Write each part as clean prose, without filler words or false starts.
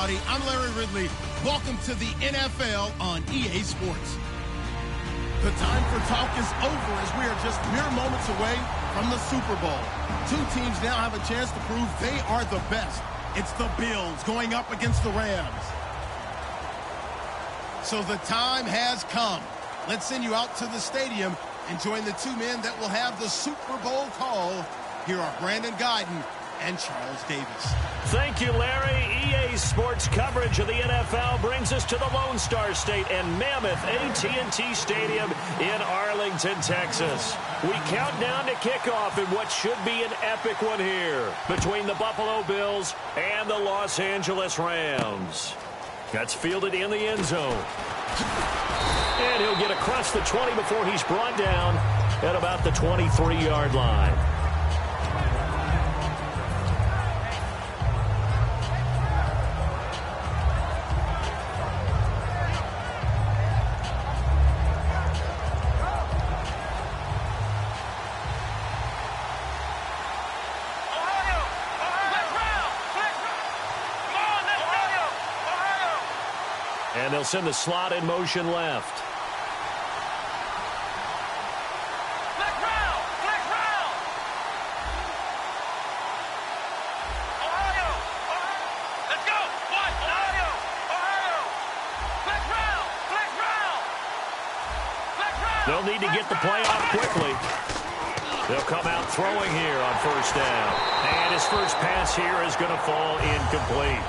everybody. I'm Larry Ridley. Welcome to the NFL on EA Sports. The time for talk is over as we are just mere moments away from the Super Bowl. Two teams now have a chance to prove they are the best. It's the Bills going up against the Rams. So the time has come. Let's send you out to the stadium and join the two men that will have the Super Bowl call. Here are Brandon Guyton and Charles Davis. Thank you, Larry. EA Sports coverage of the NFL brings us to the Lone Star State and mammoth AT&T Stadium in Arlington, Texas. We count down to kickoff in what should be an epic one here between the Buffalo Bills and the Los Angeles Rams. That's fielded in the end zone. And he'll get across the 20 before he's brought down at about the 23-yard line. And they'll send the slot in motion left. Flex round! Flex round! Ohio! Let's go! One! Ohio! Ohio! Flex round! Flex round! Flex round! They'll need to get the play off quickly. They'll come out throwing here on first down. And his first pass here is going to fall incomplete.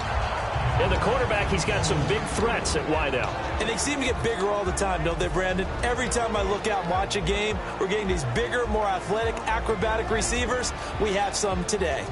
And the quarterback, he's got some big threats at wideout. And they seem to get bigger all the time, don't they, Brandon? Every time I look out and watch a game, we're getting these bigger, more athletic, acrobatic receivers. We have some today.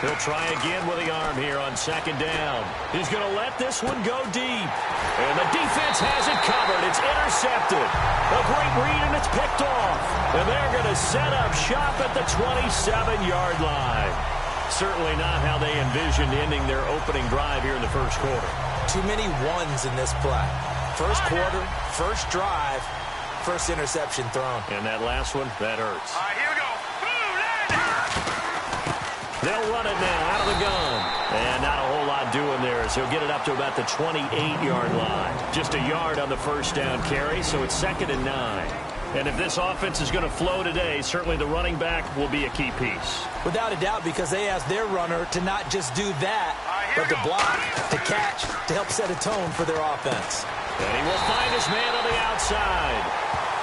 He'll try again with the arm here on second down. He's going to let this one go deep. And the defense has it covered. It's intercepted. A great read, and it's picked off. And they're going to set up shop at the 27-yard line. Certainly not how they envisioned ending their opening drive here in the first quarter. Too many ones in this play. First quarter, first drive, first interception thrown. And that last one, that hurts. All right, here we go. They'll run it now out of the gun. And not a whole lot doing there as he'll get it up to about the 28-yard line. Just a yard on the first down carry, so it's 2nd and 9. And if this offense is going to flow today, certainly the running back will be a key piece. Without a doubt, because they asked their runner to not just do that, but to block, to catch, to help set a tone for their offense. And he will find his man on the outside.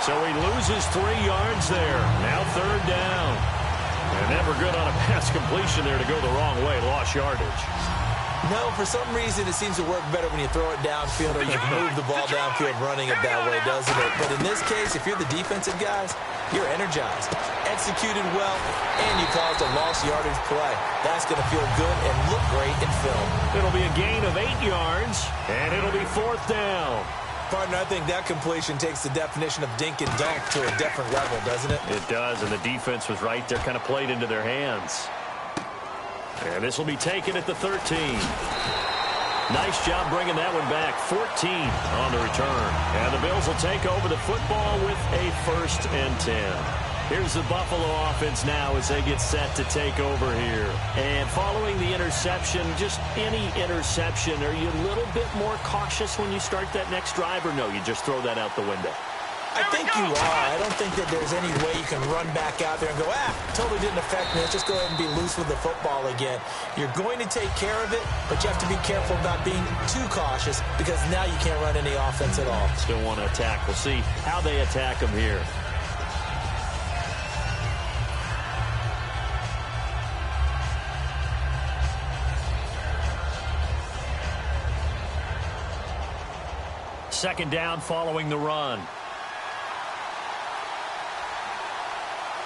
So he loses 3 yards there. Now 3rd down. And never good on a pass completion there to go the wrong way. Lost yardage. No, for some reason it seems to work better when you throw it downfield or you move the ball downfield running it that way, doesn't it? But in this case, if you're the defensive guys, you're energized, executed well, and you caused a lost yardage play. That's going to feel good and look great in film. It'll be a gain of 8 yards, and it'll be 4th down. Partner, I think that completion takes the definition of dink and dunk to a different level, doesn't it? It does, and the defense was right there, kind of played into their hands. And this will be taken at the 13. Nice job bringing that one back. 14 on the return. And the Bills will take over the football with a 1st and 10. Here's the Buffalo offense now as they get set to take over here. And following the interception, just any interception, are you a little bit more cautious when you start that next drive, or no, you just throw that out the window? I think you are. I don't think that there's any way you can run back out there and go, totally didn't affect me. Let's just go ahead and be loose with the football again. You're going to take care of it, but you have to be careful about being too cautious because now you can't run any offense at all. Still want to attack. We'll see how they attack them here. Second down following the run.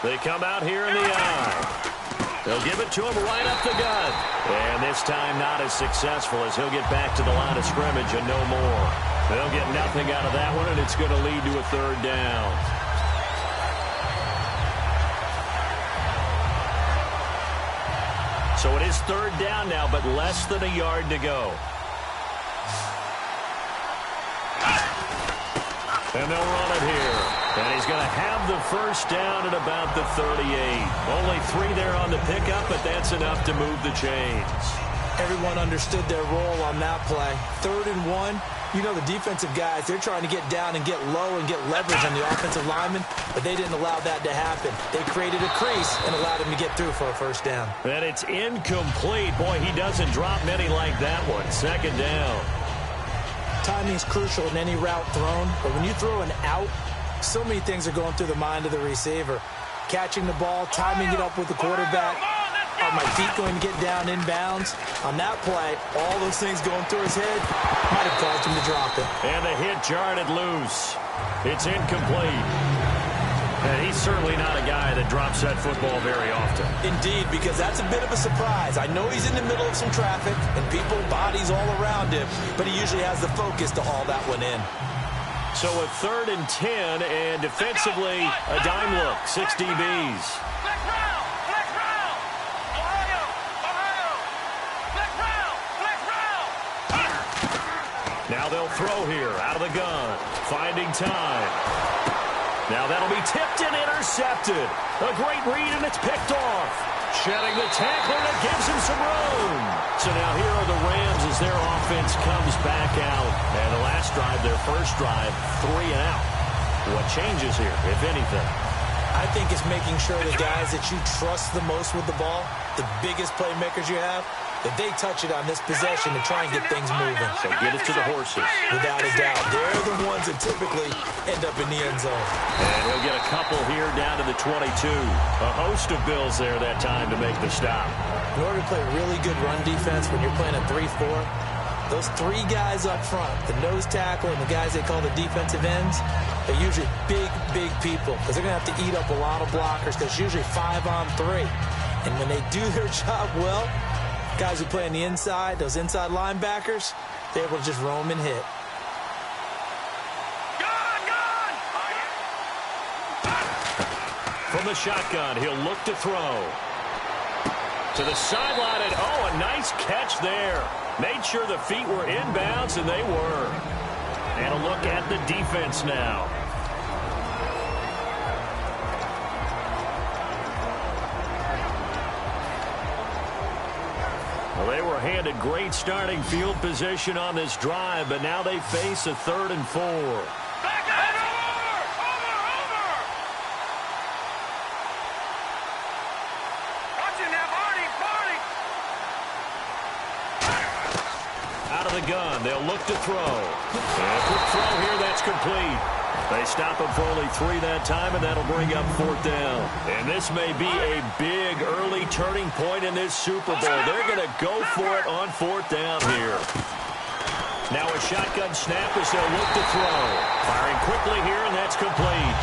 They come out here in the eye. They'll give it to him right up the gut. And this time not as successful as he'll get back to the line of scrimmage and no more. They'll get nothing out of that one, and it's going to lead to a 3rd down. So it is third down now, but less than a yard to go. And they'll run it here. And he's going to have the first down at about the 38. Only 3 there on the pickup, but that's enough to move the chains. Everyone understood their role on that play. 3rd and 1. You know the defensive guys, they're trying to get down and get low and get leverage on the offensive lineman, but they didn't allow that to happen. They created a crease and allowed him to get through for a first down. And it's incomplete. Boy, he doesn't drop many like that one. 2nd down. Timing is crucial in any route thrown, but when you throw an out, so many things are going through the mind of the receiver. Catching the ball, timing it up with the quarterback. Are my feet going to get down inbounds? On that play, all those things going through his head might have caused him to drop it. And the hit jarred it loose. It's incomplete. And he's certainly not a guy that drops that football very often. Indeed, because that's a bit of a surprise. I know he's in the middle of some traffic and people, bodies all around him, but he usually has the focus to haul that one in. So a 3rd and 10, and defensively, a dime look, 6 DBs. Now they'll throw here, out of the gun, finding time. Now that'll be tipped and intercepted. A great read, and it's picked off. Shedding the tackler, and it gives him some room. So now here are the Rams as their offense comes back out. And the last drive, their first drive, 3 and out. What changes here, if anything? I think it's making sure the guys that you trust the most with the ball, the biggest playmakers you have, that they touch it on this possession to try and get things moving. So get it to the horses. Without a doubt. They're the ones that typically end up in the end zone. And he'll get a couple here down to the 22. A host of Bills there that time to make the stop. In order to play really good run defense when you're playing a 3-4, those 3 guys up front, the nose tackle and the guys they call the defensive ends, they're usually big, big people because they're going to have to eat up a lot of blockers because it's usually 5 on 3. And when they do their job well, guys who play on the inside, those inside linebackers, they're able to just roam and hit. From the shotgun, he'll look to throw. To the sideline, and oh, a nice catch there. Made sure the feet were inbounds, and they were. And a look at the defense now. Well, they were handed great starting field position on this drive, but now they face a 3rd and 4. Out of the gun, they'll look to throw. And a quick throw here, that's complete. They stop him for only 3 that time, and that'll bring up 4th down. And this may be a big early turning point in this Super Bowl. They're going to go for it on 4th down here. Now a shotgun snap as they'll look to throw. Firing quickly here, and that's complete.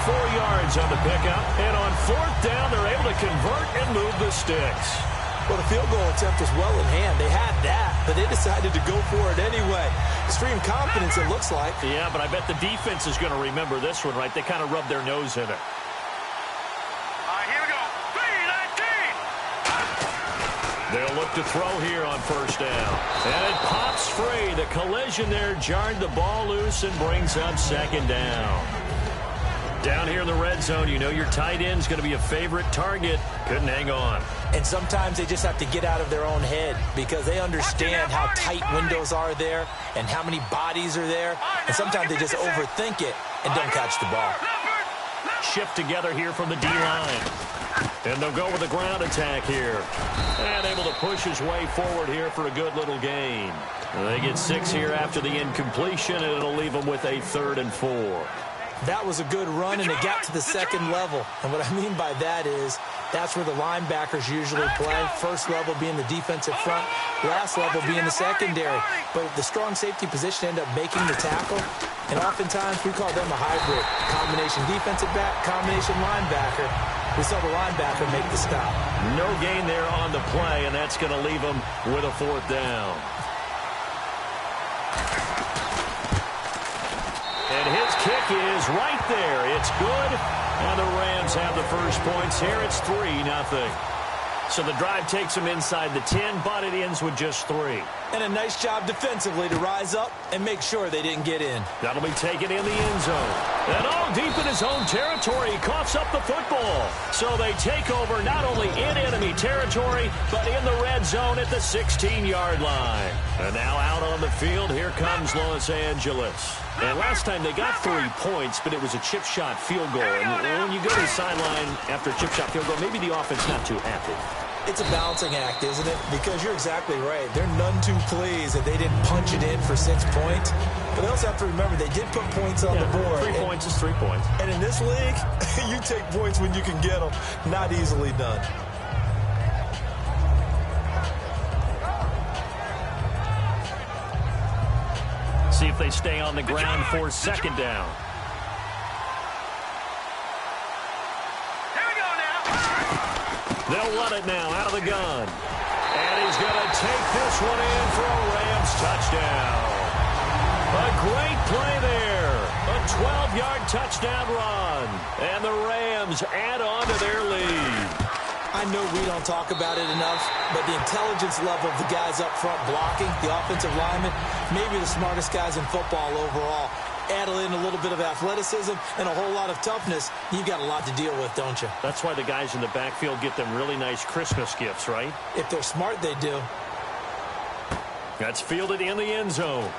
4 yards on the pickup, and on 4th down, they're able to convert and move the sticks. Well, the field goal attempt was well in hand. They had that, but they decided to go for it anyway. Extreme confidence, it looks like. Yeah, but I bet the defense is going to remember this one, right? They kind of rubbed their nose in it. Here we go. 3-19. They'll look to throw here on 1st down. And it pops free. The collision there jarred the ball loose and brings up 2nd down. Down here in the red zone, you know your tight end's going to be a favorite target. Couldn't hang on. And sometimes they just have to get out of their own head because they understand how tight windows are there and how many bodies are there. And sometimes they just overthink it and don't catch the ball. Shift together here from the D-line. And they'll go with a ground attack here. And able to push his way forward here for a good little gain. And they get 6 here after the incompletion, and it'll leave them with a 3rd and 4. That was a good run, and it got to the 2nd level. And what I mean by that is that's where the linebackers usually play. First level being the defensive front, last level being the secondary. But the strong safety position ended up making the tackle, and oftentimes we call them a hybrid. Combination defensive back, combination linebacker. We saw the linebacker make the stop. No gain there on the play, and that's going to leave them with a 4th down. And his kick is right there. It's good. And the Rams have the first points here. It's 3-0. So the drive takes them inside the 10, but it ends with just 3. And a nice job defensively to rise up and make sure they didn't get in. That'll be taken in the end zone. And all deep in his own territory, he coughs up the football. So they take over not only in enemy territory, but in the red zone at the 16-yard line. And now out on the field, here comes Los Angeles. And last time they got 3 points, but it was a chip shot field goal. And when you go to the sideline after a chip shot field goal, maybe the offense not too happy. It's a balancing act, isn't it? Because you're exactly right. They're none too pleased that they didn't punch it in for 6 points. But they also have to remember they did put points on the board. 3 points is 3 points. And in this league, you take points when you can get them. Not easily done. See if they stay on the ground for 2nd down. They'll run it now out of the gun. And he's going to take this one in for a Rams touchdown. A great play there. A 12-yard touchdown run. And the Rams add on to their lead. I know we don't talk about it enough, but the intelligence level of the guys up front blocking, the offensive linemen, maybe the smartest guys in football overall. Add in a little bit of athleticism and a whole lot of toughness, you've got a lot to deal with, don't you? That's why the guys in the backfield get them really nice Christmas gifts, right? If they're smart, they do. That's fielded in the end zone.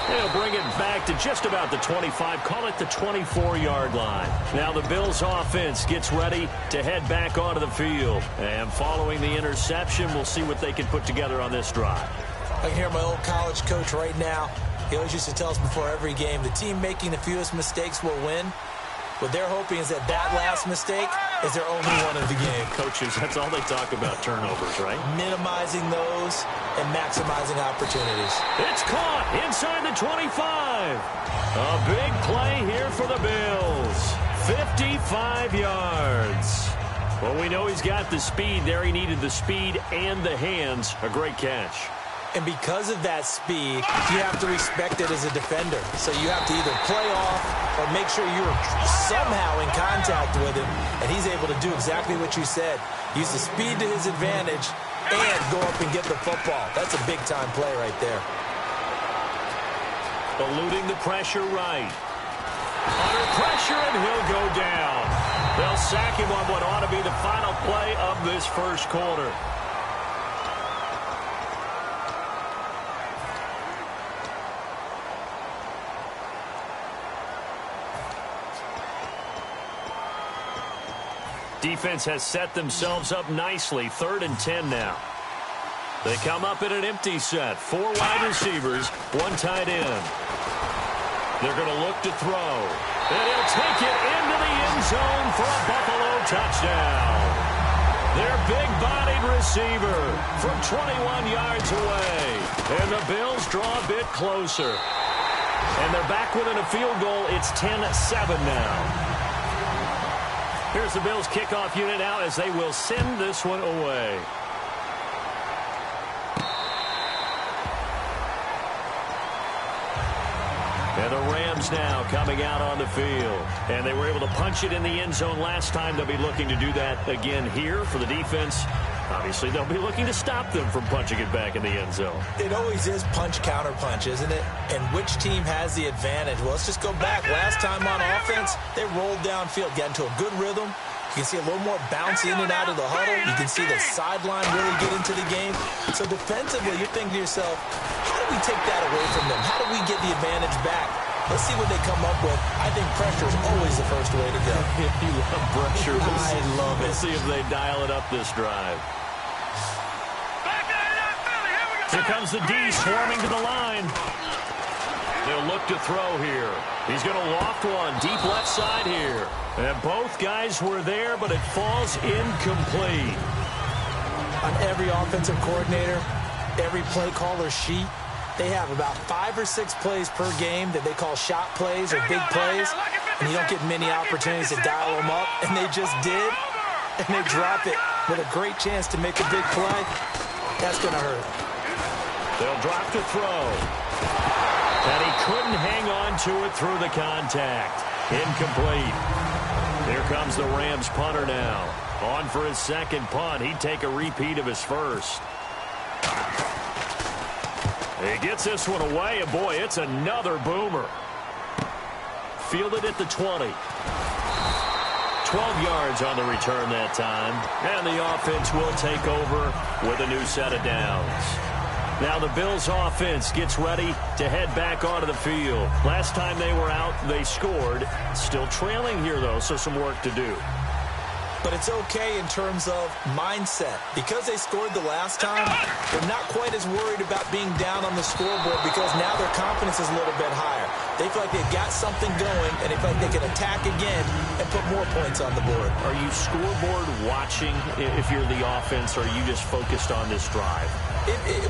They'll bring it back to just about the 25, call it the 24-yard line. Now the Bills offense gets ready to head back onto the field. And following the interception, we'll see what they can put together on this drive. I can hear my old college coach right now. He always used to tell us before every game, the team making the fewest mistakes will win. What they're hoping is that last mistake is their only one of the game. Coaches, that's all they talk about, turnovers, right? Minimizing those and maximizing opportunities. It's caught inside the 25. A big play here for the Bills. 55 yards. Well, we know he's got the speed there. He needed the speed and the hands. A great catch. And because of that speed, you have to respect it as a defender. So you have to either play off or make sure you're somehow in contact with him. And he's able to do exactly what you said. Use the speed to his advantage and go up and get the football. That's a big-time play right there. Eluding the pressure right. Under pressure, and he'll go down. They'll sack him on what ought to be the final play of this first quarter. Defense has set themselves up nicely. 3rd and 10 now. They come up in an empty set. 4 wide receivers, 1 tight end. They're going to look to throw. And he'll take it into the end zone for a Buffalo touchdown. Their big-bodied receiver from 21 yards away. And the Bills draw a bit closer. And they're back within a field goal. It's 10-7 now. Here's the Bills kickoff unit out as they will send this one away. And the Rams now coming out on the field. And they were able to punch it in the end zone last time. They'll be looking to do that again here for the defense. Obviously, they'll be looking to stop them from punching it back in the end zone. It always is punch-counter-punch, isn't it? And which team has the advantage? Well, let's just go back. Last time on offense, they rolled downfield, got into a good rhythm. You can see a little more bounce in and out of the huddle. You can see the sideline really get into the game. So defensively, you're thinking to yourself, how do we take that away from them? How do we get the advantage back? Let's see what they come up with. I think pressure is always the first way to go. You love pressure. I love it. We'll see if they dial it up this drive. Here comes the D swarming to the line. They'll look to throw here. He's going to loft one deep left side here. And both guys were there, but it falls incomplete. On every offensive coordinator, every play caller sheet, they have about 5 or 6 plays per game that they call shot plays or big plays. And you don't get many opportunities to dial them up. And they just did. And they drop it with a great chance to make a big play. That's going to hurt. They'll drop to throw. And he couldn't hang on to it through the contact. Incomplete. Here comes the Rams punter now. On for his second punt. He'd take a repeat of his first. He gets this one away, and boy, it's another boomer. Fielded at the 20. 12 yards on the return that time. And the offense will take over with a new set of downs. Now the Bills offense gets ready to head back onto the field. Last time they were out, they scored. Still trailing here, though, so some work to do. But it's okay in terms of mindset. Because they scored the last time, they're not quite as worried about being down on the scoreboard because now their confidence is a little bit higher. They feel like they've got something going, and they feel like they can attack again and put more points on the board. Are you scoreboard watching if you're the offense, or are you just focused on this drive?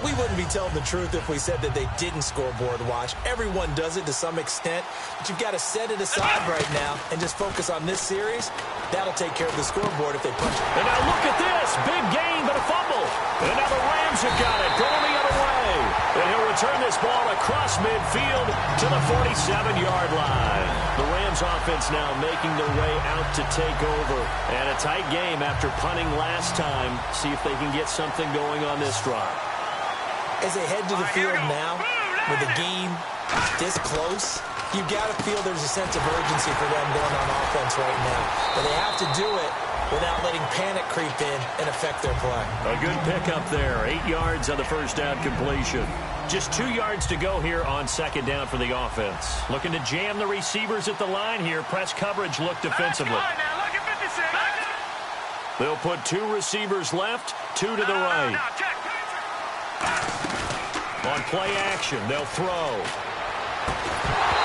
We wouldn't be telling the truth if we said that they didn't scoreboard watch. Everyone does it to some extent, but you've got to set it aside right now and just focus on this series. That'll take care of the scoreboard if they punch it. And now look at this. Big gain, but a fumble. And now the Rams have got it. Going the other way. And he'll return this ball across midfield to the 47-yard line. The Rams offense now making their way out to take over. And a tight game after punting last time. See if they can get something going on this drive. As they head to the field now, with the game this close, you've got to feel there's a sense of urgency for them going on offense right now. But they have to do it without letting panic creep in and affect their play. A good pickup there. 8 yards on the first down completion. Just 2 yards to go here on second down for the offense. Looking to jam the receivers at the line here. Press coverage look defensively. They'll put 2 receivers left, 2 to the right. On play action, they'll throw.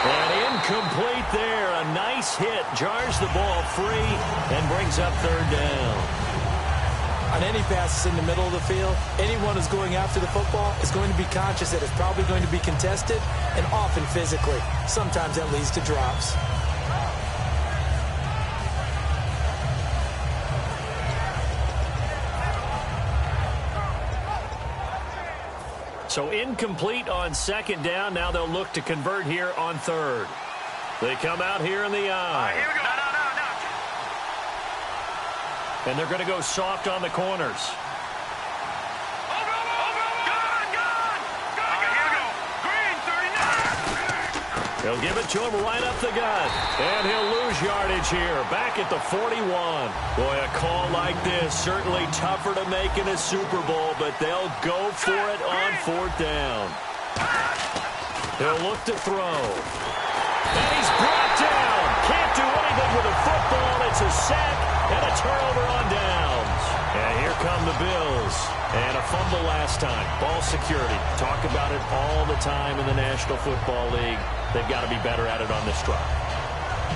And incomplete there. A nice hit. Jars the ball free and brings up third down. On any passes in the middle of the field, anyone who's going after the football is going to be conscious that it's probably going to be contested and often physically. Sometimes that leads to drops. So incomplete on second down. Now they'll look to convert here on third. They come out here in the eye. Here we go. And they're going to go soft on the corners. He'll give it to him right up the gut. And he'll lose yardage here. Back at the 41. Boy, a call like this, certainly tougher to make in a Super Bowl, but they'll go for it on fourth down. He'll look to throw. And he's brought down. Can't do anything with a football. It's a sack and a turnover on downs. And here come the Bills. And a fumble last time. Ball security. Talk about it all the time in the National Football League. They've got to be better at it on this drive.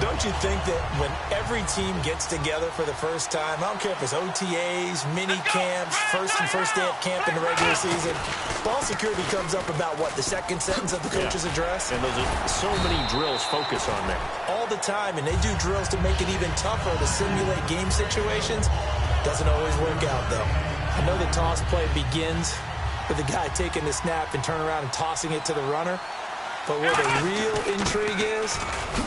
Don't you think that when every team gets together for the first time, I don't care if it's OTAs, mini camps, first day of camp in the regular season, ball security comes up about, what, the second sentence of the coach's address? And those are so many drills focus on that. All the time, and they do drills to make it even tougher to simulate game situations. Doesn't always work out, though. I know the toss play begins with the guy taking the snap and turning around and tossing it to the runner. But where the real intrigue is,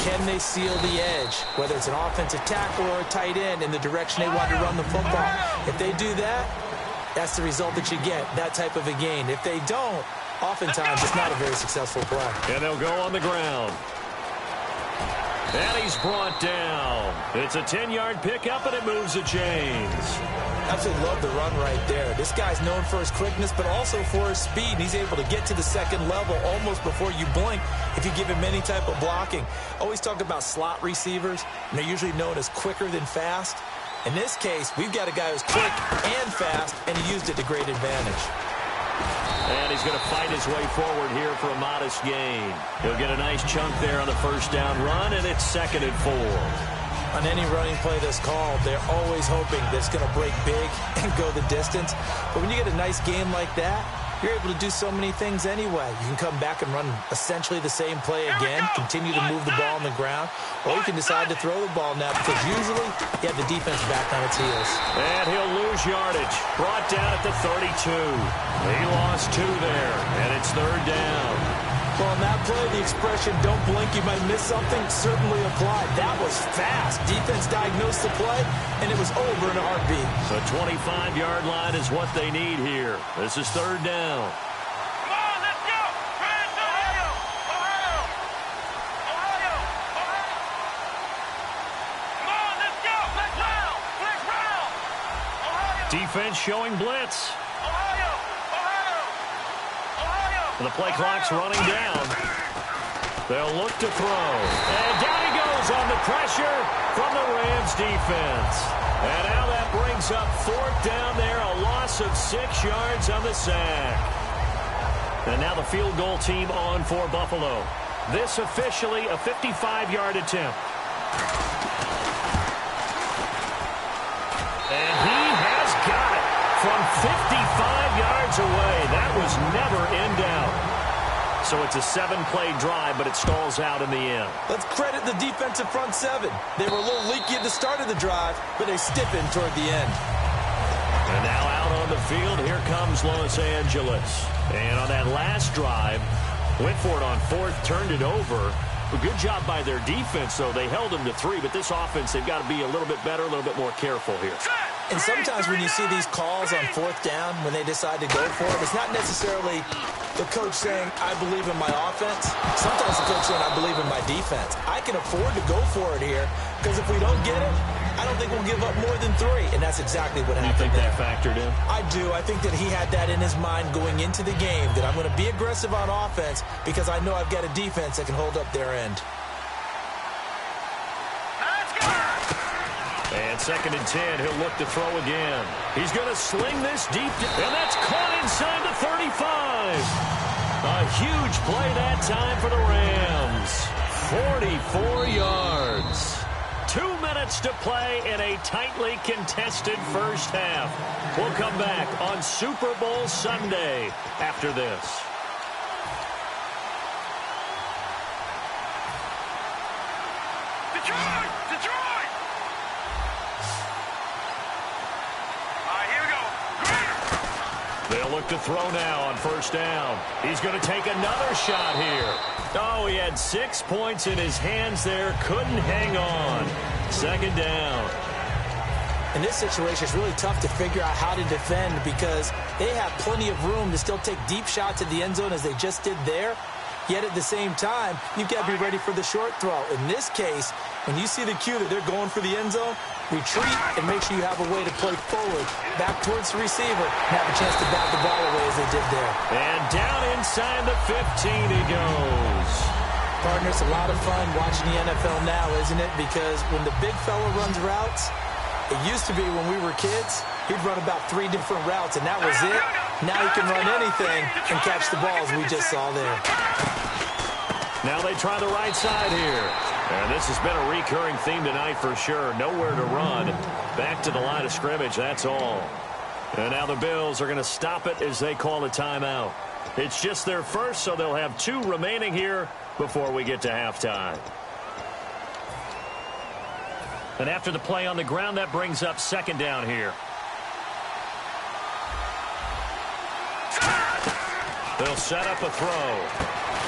can they seal the edge? Whether it's an offensive tackle or a tight end in the direction they want to run the football. If they do that, that's the result that you get, that type of a gain. If they don't, oftentimes it's not a very successful play. And they'll go on the ground. And he's brought down. It's a 10-yard pickup, and it moves the chains. Absolutely love the run right there. This guy's known for his quickness, but also for his speed. And he's able to get to the second level almost before you blink if you give him any type of blocking. Always talk about slot receivers, and they're usually known as quicker than fast. In this case, we've got a guy who's quick and fast, and he used it to great advantage. And he's going to fight his way forward here for a modest gain. He'll get a nice chunk there on the first down run, and it's 2nd and 4. On any running play that's called, they're always hoping that it's going to break big and go the distance. But when you get a nice game like that, you're able to do so many things anyway. You can come back and run essentially the same play again, continue to move the ball on the ground, or you can decide to throw the ball now because usually you have the defense back on its heels. And he'll lose yardage. Brought down at the 32. He lost 2 there, and it's third down. Well, on that play, the expression, don't blink, you might miss something, certainly applied. That was fast. Defense diagnosed the play, and it was over in a heartbeat. The 25-yard line is what they need here. This is third down. Come on, let's go. Friends, Ohio. Ohio. Ohio. Ohio. Come on, let's go. Let's round. Let's round. Ohio. Defense showing blitz. Ohio. Ohio. Ohio. The play clock's running down. They'll look to throw. And down he goes on the pressure from the Rams defense. And now that brings up fourth down there, a loss of 6 yards on the sack. And now the field goal team on for Buffalo. This officially a 55-yard attempt. And he has got it from 55 yards away. That was never in doubt. So it's a 7-play drive, but it stalls out in the end. Let's credit the defensive front seven. They were a little leaky at the start of the drive, but they stiffened toward the end. And now out on the field, here comes Los Angeles. And on that last drive, went for it on fourth, turned it over. A good job by their defense, though. They held them to 3, but this offense, they've got to be a little bit better, a little bit more careful here. And sometimes when you see these calls on fourth down, when they decide to go for it, it's not necessarily the coach saying, I believe in my offense. Sometimes the coach saying, I believe in my defense. I can afford to go for it here, because if we don't get it, I don't think we'll give up more than 3. And that's exactly what happened. You think that factored in? I do. I think that he had that in his mind going into the game, that I'm going to be aggressive on offense because I know I've got a defense that can hold up their end. And 2nd and 10, he'll look to throw again. He's going to sling this deep, and that's caught inside the 35. A huge play that time for the Rams. 44 yards. 2 minutes to play in a tightly contested first half. We'll come back on Super Bowl Sunday after this. Detroit! Detroit! All right, here we go. They'll look to throw now on first down. He's going to take another shot here. Oh, he had 6 points in his hands there. Couldn't hang on. 2nd down. In this situation, it's really tough to figure out how to defend because they have plenty of room to still take deep shots at the end zone as they just did there. Yet at the same time, you've got to be ready for the short throw. In this case, when you see the cue that they're going for the end zone, retreat and make sure you have a way to play forward, back towards the receiver, and have a chance to bat the ball away as they did there. And down inside the 15 he goes. Partner, it's a lot of fun watching the NFL now, isn't it? Because when the big fella runs routes, it used to be when we were kids, he'd run about 3 different routes, and that was it. Now he can run anything and catch the balls we just saw there. Now they try the right side here. And this has been a recurring theme tonight for sure. Nowhere to run. Back to the line of scrimmage, that's all. And now the Bills are going to stop it as they call a timeout. It's just their first, so they'll have 2 remaining here before we get to halftime. And after the play on the ground, that brings up 2nd down here. They'll set up a throw.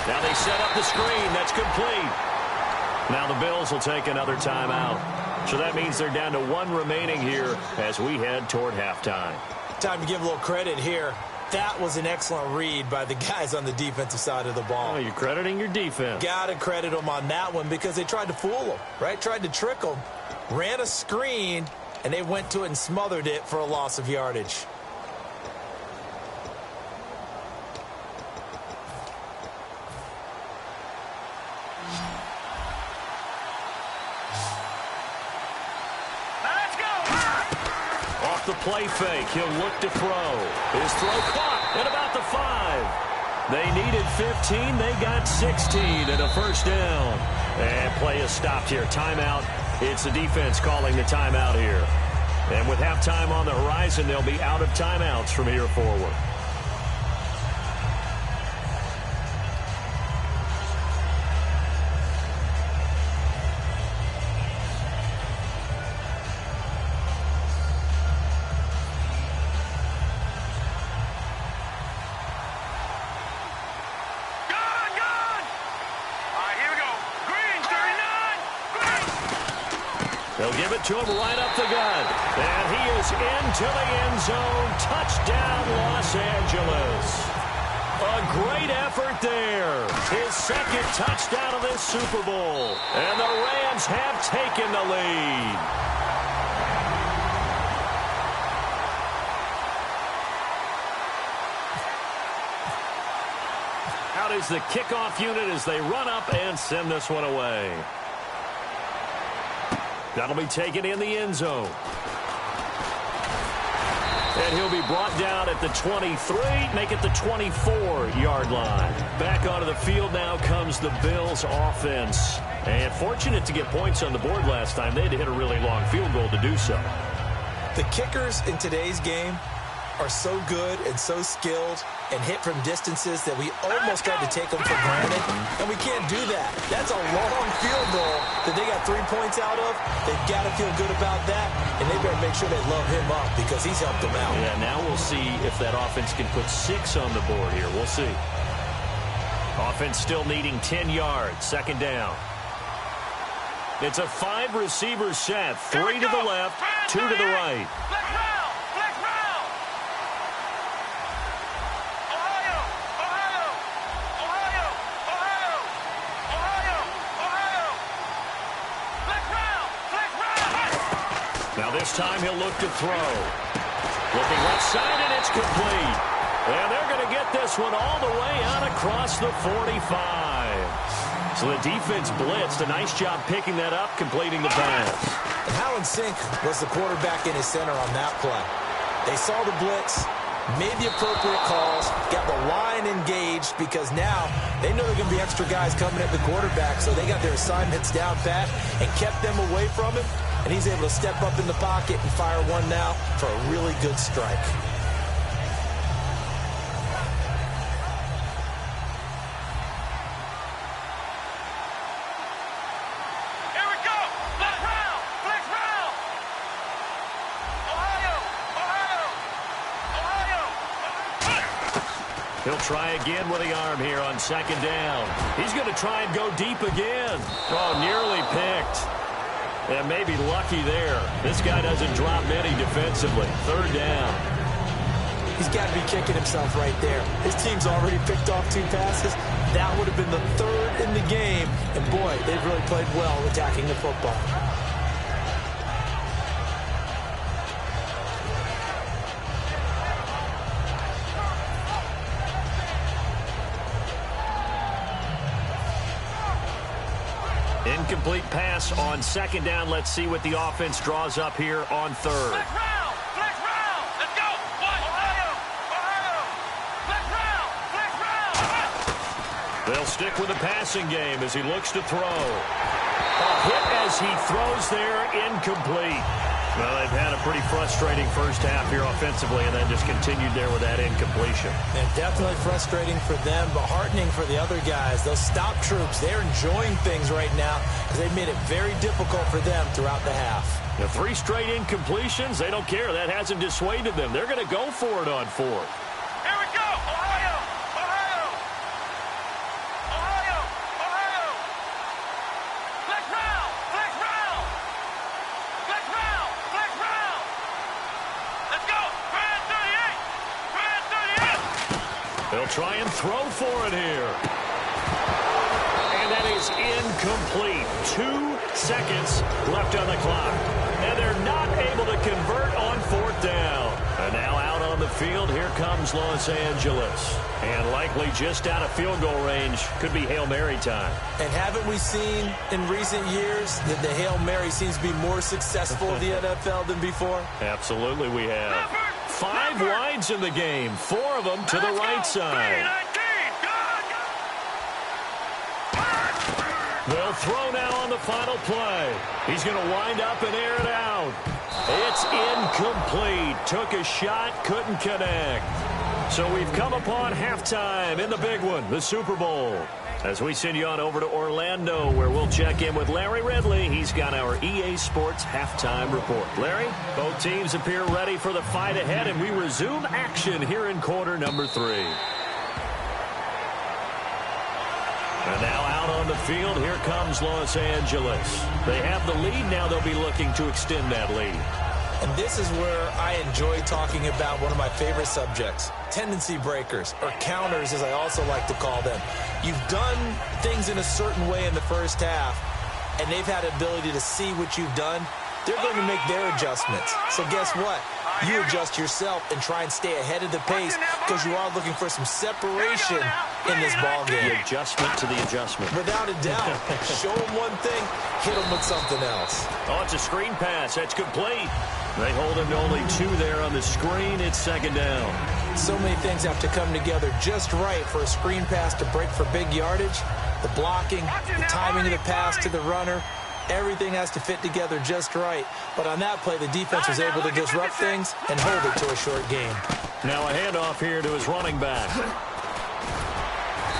Now they set up the screen. That's complete. Now the Bills will take another timeout. So that means they're down to 1 remaining here as we head toward halftime. Time to give a little credit here. That was an excellent read by the guys on the defensive side of the ball. Oh, you're crediting your defense. Got to credit them on that one because they tried to fool them, right? Tried to trick them. Ran a screen, and they went to it and smothered it for a loss of yardage. The play fake. He'll look to throw. His throw caught at about the 5. They needed 15. They got 16 and a first down. And play is stopped here. Timeout. It's the defense calling the timeout here. And with halftime on the horizon, they'll be out of timeouts from here forward. They'll give it to him right up the gut. And he is into the end zone. Touchdown, Los Angeles. A great effort there. His second touchdown of this Super Bowl. And the Rams have taken the lead. Out is the kickoff unit as they run up and send this one away. That'll be taken in the end zone. And he'll be brought down at the 23, make it the 24-yard line. Back onto the field now comes the Bills offense. And fortunate to get points on the board last time. They had to hit a really long field goal to do so. The kickers in today's game are so good and so skilled and hit from distances that we almost start to take them for granted, and we can't do that. That's a long field goal that they got 3 points out of. They've got to feel good about that, and they better make sure they load him up because he's helped them out. Yeah, now we'll see if that offense can put 6 on the board here. We'll see. Offense still needing 10 yards, second down. It's a 5-receiver set, 3 to the left, 2 to the right. Now this time he'll look to throw. Looking left side, and it's complete. And they're going to get this one all the way out across the 45. So the defense blitzed. A nice job picking that up, completing the pass. And how in sync was the quarterback in his center on that play? They saw the blitz, made the appropriate calls, got the line engaged because now they know there are going to be extra guys coming at the quarterback, so they got their assignments down pat and kept them away from him. And he's able to step up in the pocket and fire one now for a really good strike. Here we go. Flex round. Flex round. Ohio. He'll try again with the arm here on second down. He's going to try and go deep again. Oh, nearly picked. And maybe lucky there. This guy doesn't drop many defensively. Third down. He's got to be kicking himself right there. His team's already picked off 2 passes. That would have been the 3rd in the game. And, boy, they've really played well attacking the football. Incomplete pass on second down. Let's see what the offense draws up here on third. Flex round. Flex round. Let's go. Ohio. Flex round. They'll stick with the passing game as he looks to throw. A hit as he throws there, incomplete. Well, they've had a pretty frustrating first half here offensively and then just continued there with that incompletion. And definitely frustrating for them, but heartening for the other guys. Those stop troops, they're enjoying things right now because they've made it very difficult for them throughout the half. The 3 straight incompletions, they don't care. That hasn't dissuaded them. They're going to go for it on 4th. Here we go. Ohio. Flex round. Flex round. Flex round. Flex round. Let's go. Grand 38. They'll try and throw for it here. And that is incomplete. 2 seconds left on the clock. And they're not able to convert on 4th down. And now out on the field, here comes Los Angeles. And likely just out of field goal range. Could be Hail Mary time. And haven't we seen in recent years that the Hail Mary seems to be more successful in the NFL than before? Absolutely we have. 5 wides in the game. 4 of them to the right side. They'll throw now on the final play. He's going to wind up and air it out. It's incomplete. Took a shot, couldn't connect. So we've come upon halftime in the big one, the Super Bowl. As we send you on over to Orlando, where we'll check in with Larry Ridley. He's got our EA Sports halftime report. Larry, both teams appear ready for the fight ahead, and we resume action here in quarter number 3. And now out on on the field. Here comes Los Angeles. They have the lead. Now they'll be looking to extend that lead. And this is where I enjoy talking about one of my favorite subjects, tendency breakers, or counters as I also like to call them. You've done things in a certain way in the first half, and they've had the ability to see what you've done. They're going to make their adjustments. So guess what? You adjust yourself and try and stay ahead of the pace because you are looking for some separation in this ball game. The adjustment to the adjustment. Without a doubt. Show them one thing, hit them with something else. Oh, it's a screen pass. That's complete. They hold him to only 2 there on the screen. It's second down. So many things have to come together just right for a screen pass to break for big yardage. The blocking, the timing of the pass to the runner. Everything has to fit together just right. But on that play, the defense was able to disrupt things and hold it to a short game. Now a handoff here to his running back.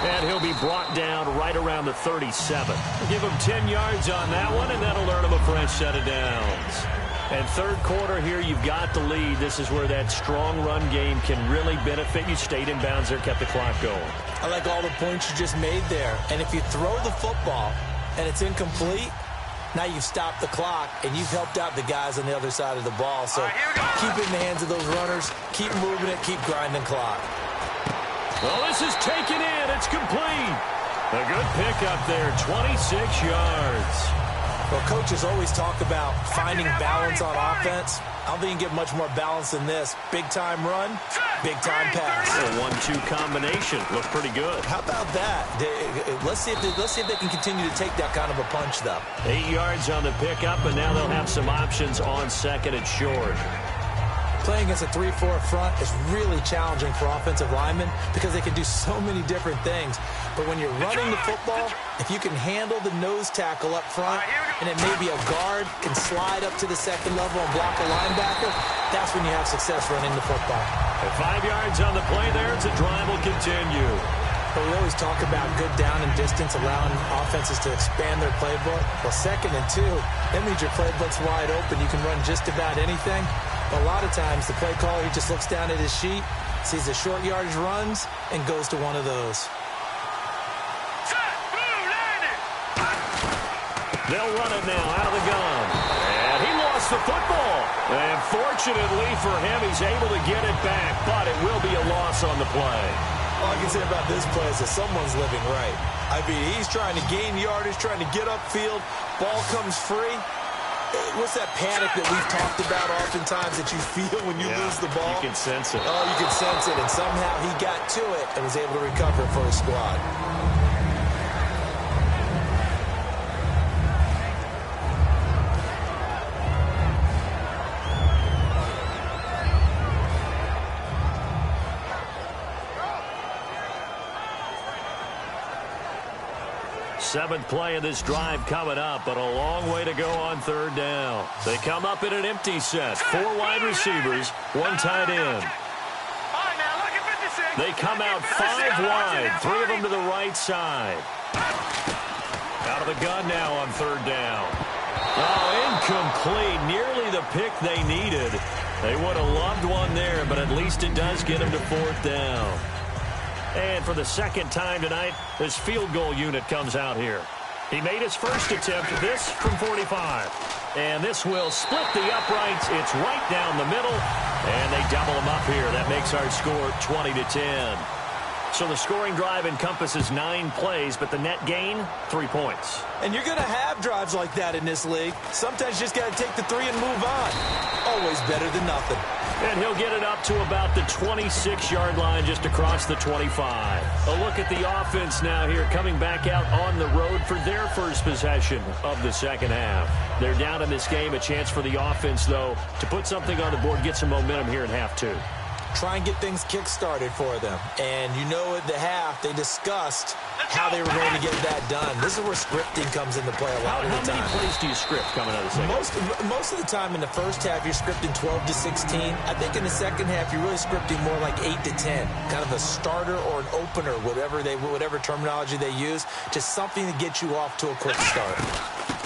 And he'll be brought down right around the 37. Give him 10 yards on that one, and that'll earn him a fresh set of downs. And third quarter here, you've got the lead. This is where that strong run game can really benefit you. Stayed in bounds there, kept the clock going. I like all the points you just made there. And if you throw the football and it's incomplete, now you've stopped the clock, and you've helped out the guys on the other side of the ball. So keep it in the hands of those runners. Keep moving it. Keep grinding clock. Well, this is taken in. It's complete. A good pickup there, 26 yards. Well, coaches always talk about finding balance on offense. I don't think you can get much more balance than this. Big-time run, big-time pass. A 1-2 combination. Looks pretty good. How about that? Let's see if they can continue to take that kind of a punch, though. 8 yards on the pickup, and now they'll have some options on second and short. Playing against a 3-4 front is really challenging for offensive linemen because they can do so many different things. But when you're running the football, if you can handle the nose tackle up front, and then maybe a guard can slide up to the second level and block a linebacker, that's when you have success running the football. At 5 yards on the play there, it's a drive will continue. But we always talk about good down and distance, allowing offenses to expand their playbook. Well, 2nd and 2, that means your playbook's wide open. You can run just about anything. But a lot of times, the play caller, he just looks down at his sheet, sees the short yardage runs, and goes to one of those. They'll run it now out of the gun. And he lost the football. And fortunately for him, he's able to get it back. But it will be a loss on the play. All I can say about this play is that someone's living right. I mean, he's trying to gain yardage, trying to get upfield. Ball comes free. What's that panic that we've talked about oftentimes that you feel when you lose the ball? You can sense it. Oh, you can sense it. And somehow he got to it and was able to recover for his squad. Seventh play of this drive coming up, but a long way to go on third down. They come up in an empty set. 4 wide receivers, 1 tight end. They come out 5 wide, 3 of them to the right side. Out of the gun now on third down. Oh, incomplete. Nearly the pick they needed. They would have loved one there, but at least it does get them to 4th down. And for the second time tonight, this field goal unit comes out here. He made his first attempt, this from 45. And this will split the uprights. It's right down the middle. And they double him up here. That makes our score 20-10. So the scoring drive encompasses 9 plays, but the net gain, 3 points. And you're going to have drives like that in this league. Sometimes you just got to take the 3 and move on. Always better than nothing. And he'll get it up to about the 26-yard line just across the 25. A look at the offense now here, coming back out on the road for their first possession of the second half. They're down in this game. A chance for the offense, though, to put something on the board, get some momentum here in half 2. Try and get things kick-started for them. And you know at the half, they discussed how they were going to get that done. This is where scripting comes into play a lot of the time. How many plays do you script coming out of the second? Most of the time in the first half, you're scripting 12 to 16. I think in the second half, you're really scripting more like 8 to 10. Kind of a starter or an opener, whatever terminology they use. Just something to get you off to a quick start.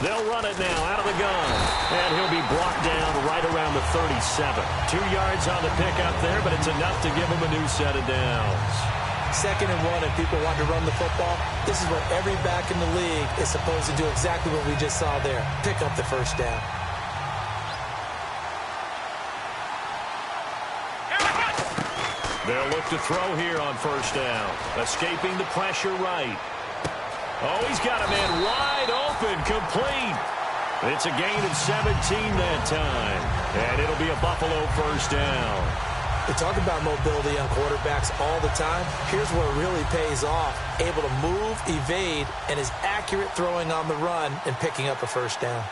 They'll run it now out of the gun. And he'll be brought down right around the 37. 2 yards on the pickup there, but it's enough to give him a new set of downs. 2nd and 1 and people want to run the football, this is what every back in the league is supposed to do, exactly what we just saw there. Pick up the first down. They'll look to throw here on first down. Escaping the pressure right. Oh, he's got a man wide open, complete. It's a gain of 17 that time. And it'll be a Buffalo first down. We talk about mobility on quarterbacks all the time. Here's where it really pays off. Able to move, evade, and is accurate throwing on the run and picking up a first down.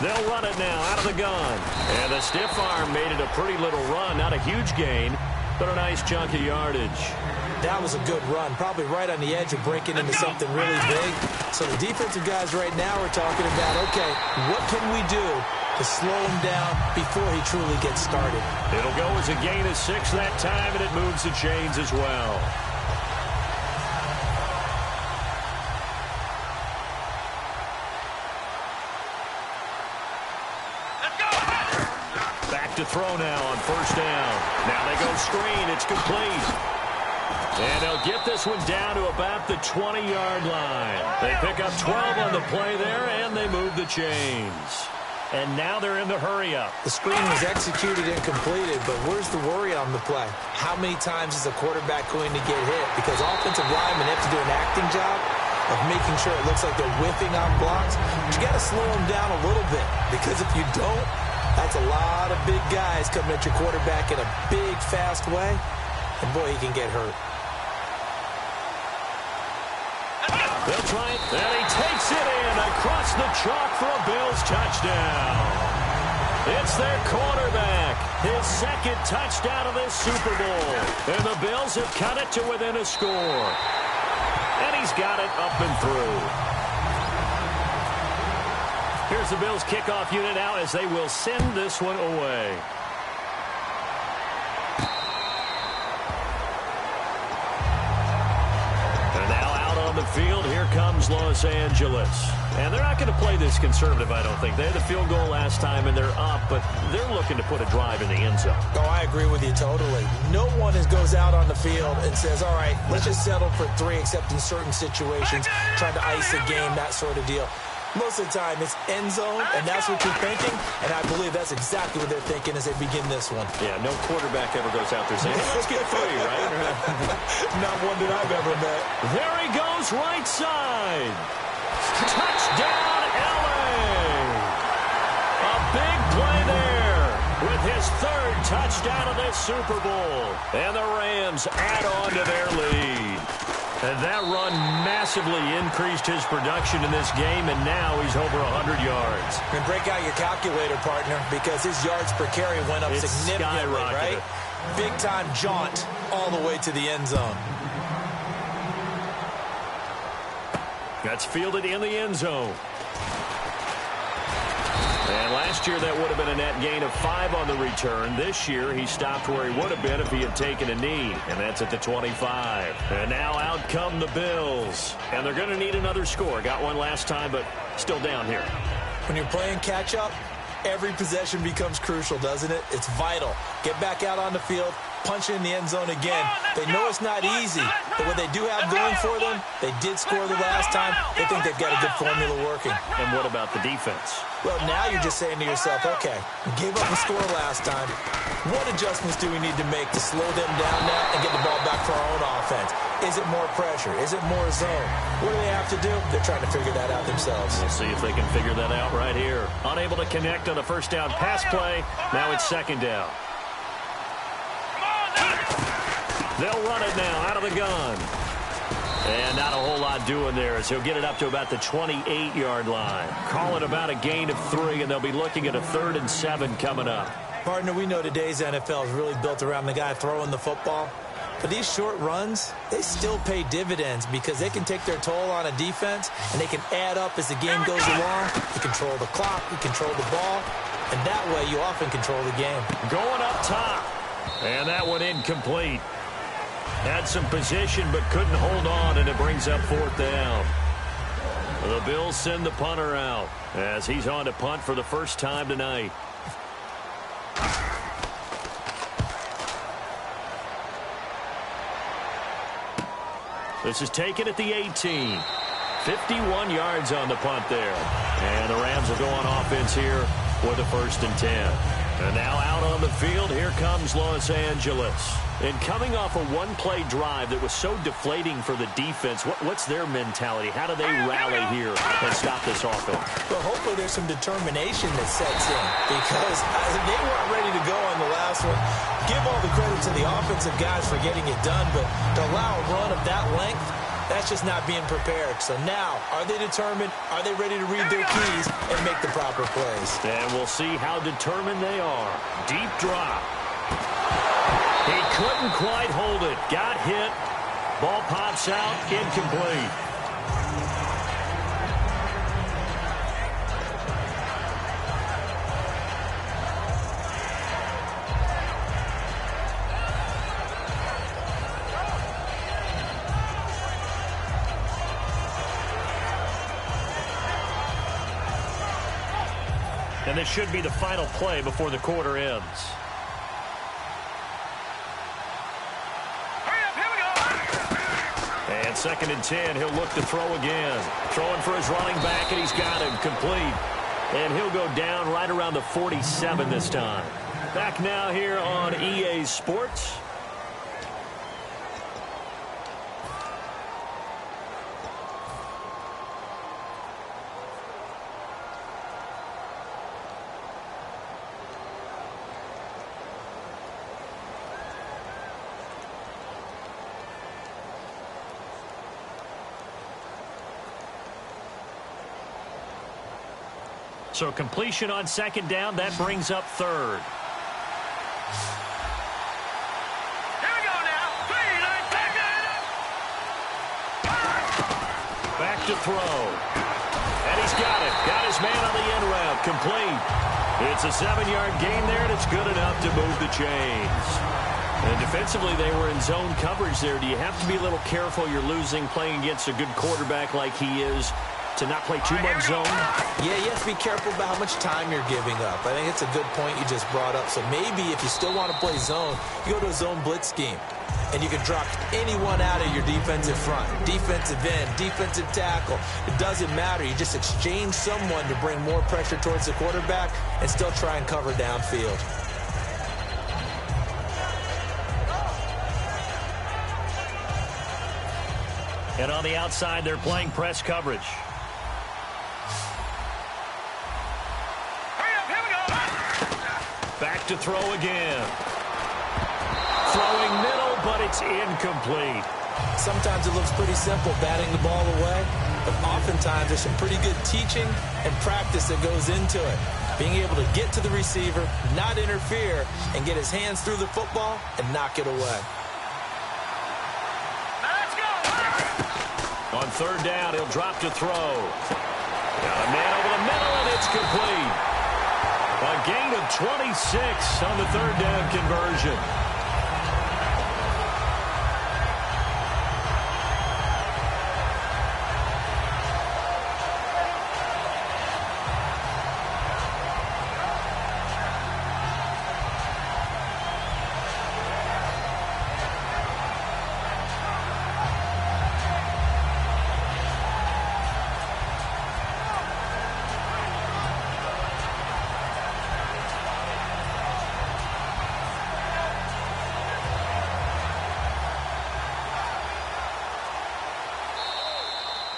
They'll run it now out of the gun. And the stiff arm made it a pretty little run. Not a huge gain, but a nice chunk of yardage. That was a good run, probably right on the edge of breaking into something really big. So the defensive guys right now are talking about, okay, what can we do to slow him down before he truly gets started? It'll go as a gain of 6 that time, and it moves the chains as well. Back to throw now on first down. Now they go screen. It's complete. And they'll get this one down to about the 20-yard line. They pick up 12 on the play there, and they move the chains. And now they're in the hurry-up. The screen was executed and completed, but where's the worry on the play? How many times is a quarterback going to get hit? Because offensive linemen have to do an acting job of making sure it looks like they're whiffing on blocks. But you got to slow them down a little bit, because if you don't, that's a lot of big guys coming at your quarterback in a big, fast way. And boy, he can get hurt. They'll try it, and he takes it in across the chalk for a Bills touchdown. It's their quarterback, his 2nd touchdown of this Super Bowl. And the Bills have cut it to within a score. And he's got it up and through. Here's the Bills kickoff unit now as they will send this one away. The field, here comes Los Angeles. And they're not going to play this conservative, I don't think. They had the field goal last time, and they're up, but they're looking to put a drive in the end zone. Oh, I agree with you totally. No one goes out on the field and says, all right, let's just settle for 3, except in certain situations, trying to ice a game, that sort of deal. Most of the time, it's end zone, and that's what you're thinking, and I believe that's exactly what they're thinking as they begin this one. Yeah, no quarterback ever goes out there saying, let's get 3, right? Not one that I've ever met. There he goes, right side. Touchdown, L.A. A big play there with his 3rd touchdown of this Super Bowl. And the Rams add on to their lead. And that run massively increased his production in this game, and now he's over 100 yards. And break out your calculator, partner, because his yards per carry went up significantly, right? Big-time jaunt all the way to the end zone. That's fielded in the end zone. And last year, that would have been a net gain of 5 on the return. This year, he stopped where he would have been if he had taken a knee, and that's at the 25. And now out come the Bills. And they're going to need another score. Got one last time, but still down here. When you're playing catch-up, every possession becomes crucial, doesn't it? It's vital. Get back out on the field, punch in the end zone again. They know it's not easy, but what they do have going for them, they did score the last time. They think they've got a good formula working. And what about the defense? Well, now you're just saying to yourself, okay, we gave up a score last time. What adjustments do we need to make to slow them down now and get the ball back for our own offense? Is it more pressure? Is it more zone? What do they have to do? They're trying to figure that out themselves. We'll see if they can figure that out right here. Unable to connect on the first down pass play. Now it's 2nd down. They'll run it now out of the gun. And not a whole lot doing there as he'll get it up to about the 28-yard line. Call it about a gain of 3, and they'll be looking at a 3rd and 7 coming up. Partner, we know today's NFL is really built around the guy throwing the football. But these short runs, they still pay dividends because they can take their toll on a defense, and they can add up as the game goes along. You control the clock, you control the ball, and that way you often control the game. Going up top, and that one incomplete. Had some position but couldn't hold on, and it brings up 4th down. The Bills send the punter out as he's on to punt for the first time tonight. This is taken at the 18. 51 yards on the punt there. And the Rams will go on offense here with a 1st and 10. And now out on the field, here comes Los Angeles. And coming off a one-play drive that was so deflating for the defense, what's their mentality? How do they rally here and stop this offense? Well, hopefully there's some determination that sets in because they weren't ready to go on the last one. Give all the credit to the offensive guys for getting it done, but to allow a run of that length, that's just not being prepared. So now, are they determined? Are they ready to read their keys and make the proper plays? And we'll see how determined they are. Deep drop. He couldn't quite hold it. Got hit. Ball pops out. Incomplete. And this should be the final play before the quarter ends. And 2nd and 10, he'll look to throw again. Throwing for his running back, and he's got him complete. And he'll go down right around the 47 this time. Back now here on EA Sports. So completion on 2nd down, that brings up 3rd. Here we go now. Back to throw. And he's got it. Got his man on the end route. Complete. It's a 7-yard gain there, and it's good enough to move the chains. And defensively, they were in zone coverage there. Do you have to be a little careful? You're losing playing against a good quarterback like he is, to not play too much zone? Yeah, you have to be careful about how much time you're giving up. I think it's a good point you just brought up. So maybe if you still want to play zone, you go to a zone blitz scheme. And you can drop anyone out of your defensive front. Defensive end, defensive tackle. It doesn't matter. You just exchange someone to bring more pressure towards the quarterback and still try and cover downfield. And on the outside, they're playing press coverage. Back to throw again. Throwing middle, but it's incomplete. Sometimes it looks pretty simple, batting the ball away. But oftentimes there's some pretty good teaching and practice that goes into it. Being able to get to the receiver, not interfere, and get his hands through the football and knock it away. On 3rd down, he'll drop to throw. Got a man over the middle, and it's complete. A gain of 26 on the 3rd down conversion.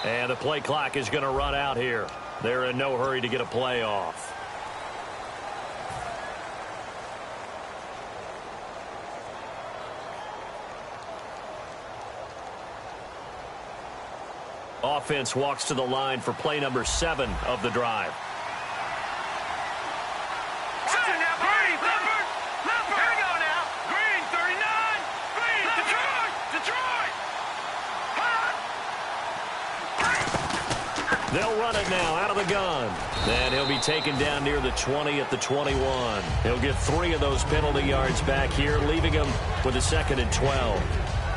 And the play clock is going to run out here. They're in no hurry to get a play off. Offense walks to the line for play number 7 of the drive. They'll run it now out of the gun. And he'll be taken down near the 20 at the 21. He'll get 3 of those penalty yards back here, leaving him with a 2nd and 12.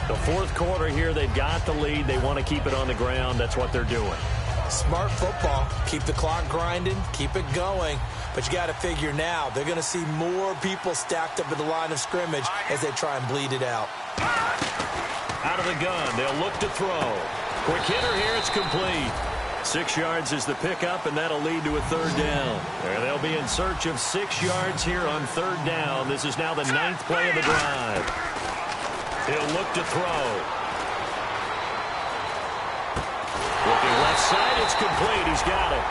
The 4th quarter here, they've got the lead. They want to keep it on the ground. That's what they're doing. Smart football. Keep the clock grinding. Keep it going. But you got to figure now, they're going to see more people stacked up at the line of scrimmage as they try and bleed it out. out of the gun. They'll look to throw. Quick hitter here. It's complete. 6 yards is the pickup, and that'll lead to a third down. They'll be in search of 6 yards here on third down. This is now the 9th play of the drive. He'll look to throw. Looking left side, it's complete. He's got it.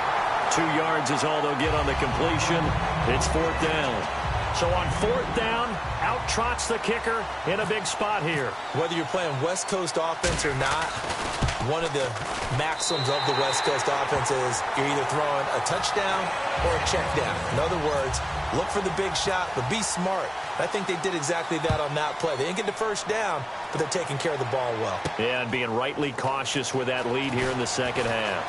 2 yards is all they'll get on the completion. It's 4th down. So on 4th down, out trots the kicker in a big spot here. Whether you're playing West Coast offense or not, one of the maxims of the West Coast offense is you're either throwing a touchdown or a check down. In other words, look for the big shot, but be smart. I think they did exactly that on that play. They didn't get the first down, but they're taking care of the ball well. Yeah, and being rightly cautious with that lead here in the second half.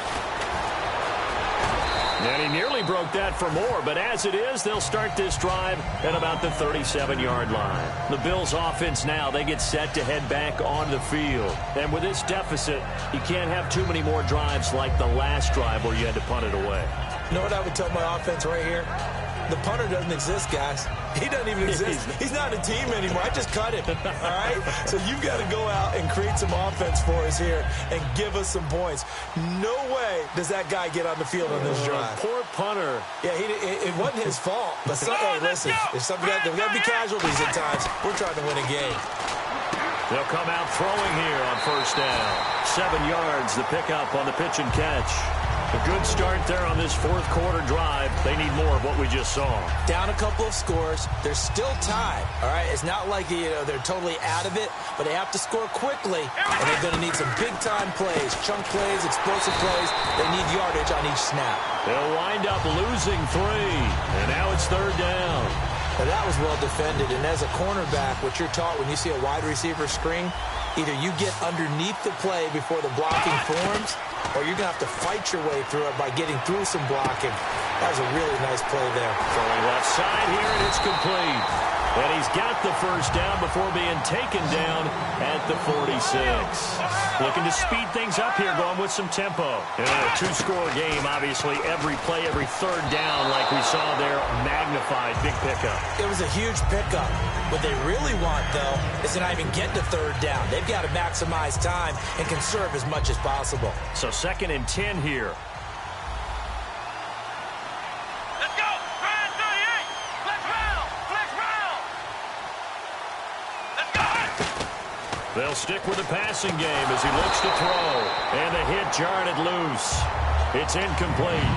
And he nearly broke that for more, but as it is, they'll start this drive at about the 37-yard line. The Bills' offense now, they get set to head back on the field. And with this deficit, you can't have too many more drives like the last drive where you had to punt it away. You know what I would tell my offense right here? The punter doesn't exist, guys. He doesn't even exist. He's not a team anymore. I just cut him, all right? So you've got to go out and create some offense for us here and give us some points. No way does that guy get on the field on this drive. Poor punter. Yeah, it wasn't his fault. But hey, listen, there's got to be casualties at times. We're trying to win a game. They'll come out throwing here on first down. 7 yards, the pickup on the pitch and catch. A good start there on this fourth quarter drive. They need more of what we just saw. Down a couple of scores. They're still tied. All right, it's not like they're totally out of it, but they have to score quickly, and they're going to need some big-time plays, chunk plays, explosive plays. They need yardage on each snap. They'll wind up losing 3, and now it's third down. Now, that was well defended, and as a cornerback, what you're taught when you see a wide receiver screen, either you get underneath the play before the blocking forms, or you're going to have to fight your way through it by getting through some blocking. That was a really nice play there. Throwing left side here, and it's complete. And he's got the first down before being taken down at the 46. Looking to speed things up here, going with some tempo. In a 2-score game, obviously, every play, every third down, like we saw there, magnified. Big pickup. It was a huge pickup. What they really want, though, is to not even get to third down. They've got to maximize time and conserve as much as possible. So 2nd and 10 here. Let's go. 38. Flex round. Flex round. Let's go. They'll stick with the passing game as he looks to throw. And the hit jarred it loose. It's incomplete.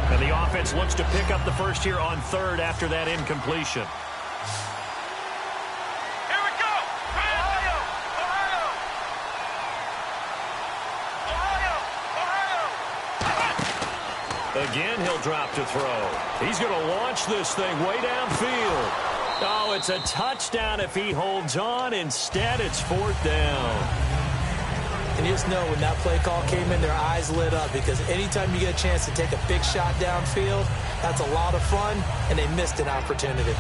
And the offense looks to pick up the first here on third after that incompletion. Here we go. Ohio. Ohio. Ohio. Ohio. Again, he'll drop to throw. He's going to launch this thing way downfield. Oh, it's a touchdown if he holds on. Instead, it's 4th down. And you just know when that play call came in, their eyes lit up because anytime you get a chance to take a big shot downfield, that's a lot of fun, and they missed an opportunity.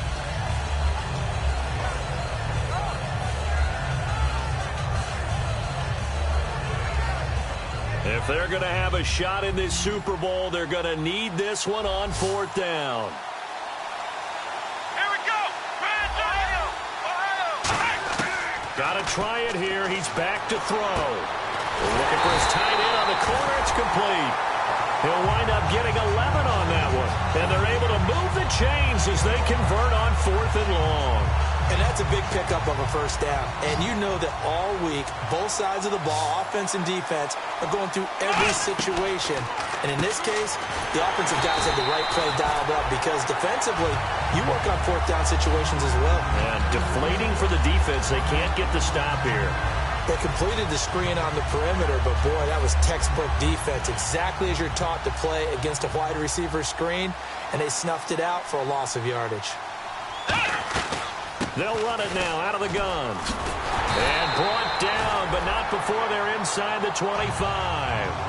If they're going to have a shot in this Super Bowl, they're going to need this one on 4th down. Here we go. Ohio. Ohio. Got to try it here. He's back to throw. Looking for his tight end on the corner. It's complete. He'll wind up getting 11 on that one. And they're able to move the chains as they convert on 4th and long. And that's a big pickup of a first down. And you know that all week, both sides of the ball, offense and defense, are going through every situation. And in this case, the offensive guys had the right play dialed up because defensively, you work on 4th down situations as well. And deflating for the defense. They can't get the stop here. They completed the screen on the perimeter, but boy, that was textbook defense. Exactly as you're taught to play against a wide receiver screen, and they snuffed it out for a loss of yardage. They'll run it now out of the gun. And brought down, but not before they're inside the 25.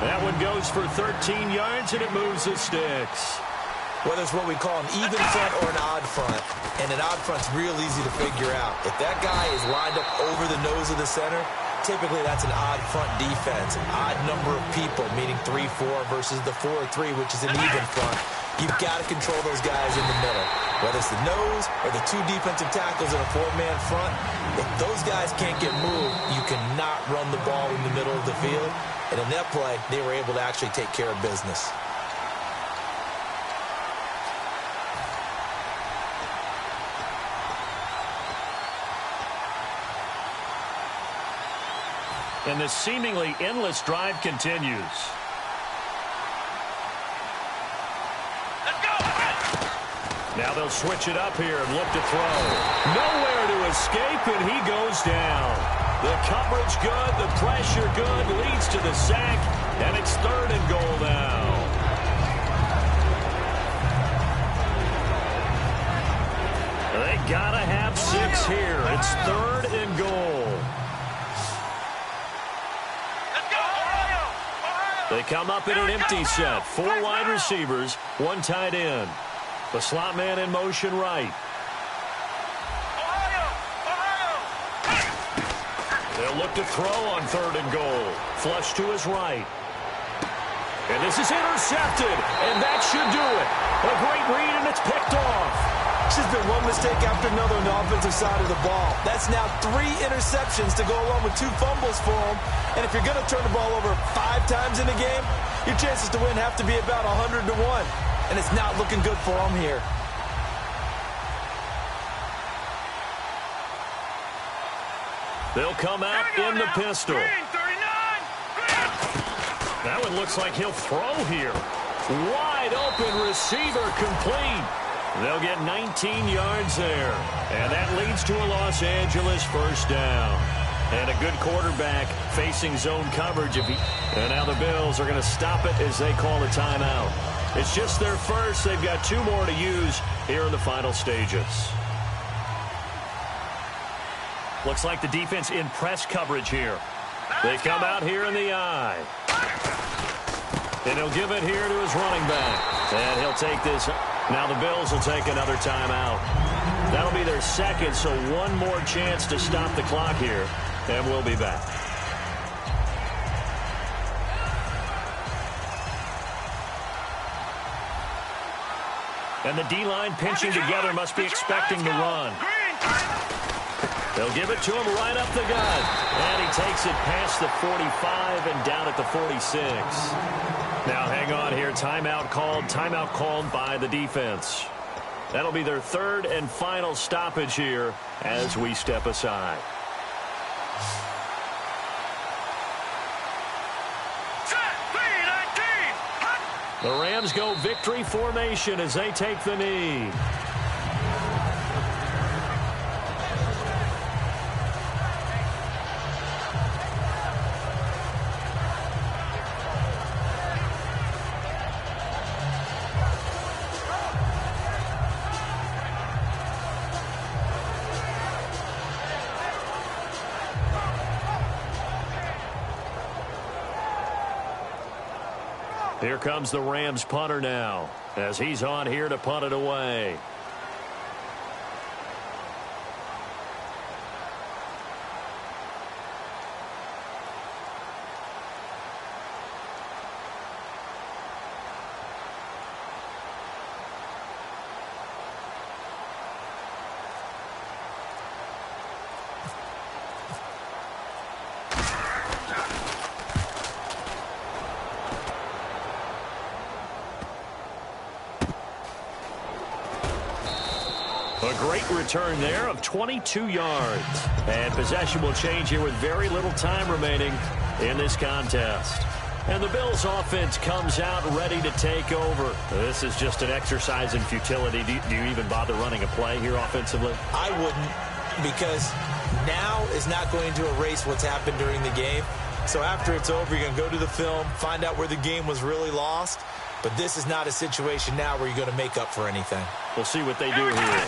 That one goes for 13 yards, and it moves the sticks. Whether it's what we call an even front or an odd front, and an odd front's real easy to figure out. If that guy is lined up over the nose of the center, typically that's an odd front defense, an odd number of people, meaning 3-4 versus the 4-3, which is an even front. You've got to control those guys in the middle, whether it's the nose or the two defensive tackles in a four-man front. If those guys can't get moved, you cannot run the ball in the middle of the field. And in that play, they were able to actually take care of business. And this seemingly endless drive continues. Let's go. Now they'll switch it up here and look to throw. Nowhere to escape, and he goes down. The coverage good, the pressure good, leads to the sack, and it's 3rd and goal now. They gotta have 6 here. It's 3rd and goal. They come up in an empty set. 4 wide receivers, 1 tight end. The slot man in motion right. They'll look to throw on 3rd and goal. Flush to his right. And this is intercepted, and that should do it. A great read, and it's picked off. It's just been one mistake after another on the offensive side of the ball. That's now 3 interceptions to go along with 2 fumbles for him. And if you're going to turn the ball over 5 times in a game, your chances to win have to be about 100 to 1. And it's not looking good for him here. They'll come out in the pistol. That one looks like he'll throw here. Wide open receiver complete. They'll get 19 yards there. And that leads to a Los Angeles 1st down. And a good quarterback facing zone coverage. And now the Bills are going to stop it as they call a timeout. It's just their first. They've got 2 more to use here in the final stages. Looks like the defense in press coverage here. They come out here in the eye. And he'll give it here to his running back. And he'll take this. Now the Bills will take another timeout. That'll be their 2nd, so 1 more chance to stop the clock here. And we'll be back. And the D-line pinching together must be expecting the run. They'll give it to him right up the gut. And he takes it past the 45 and down at the 46. Now hang on here. Timeout called by the defense. That'll be their 3rd and final stoppage here as we step aside. The Rams go victory formation as they take the knee. Here comes the Rams punter now as he's on here to punt it away. A great return there of 22 yards. And possession will change here with very little time remaining in this contest. And the Bills offense comes out ready to take over. This is just an exercise in futility. Do you even bother running a play here offensively? I wouldn't, because now is not going to erase what's happened during the game. So after it's over, you're going to go to the film, find out where the game was really lost. But this is not a situation now where you're going to make up for anything. We'll see what they do here.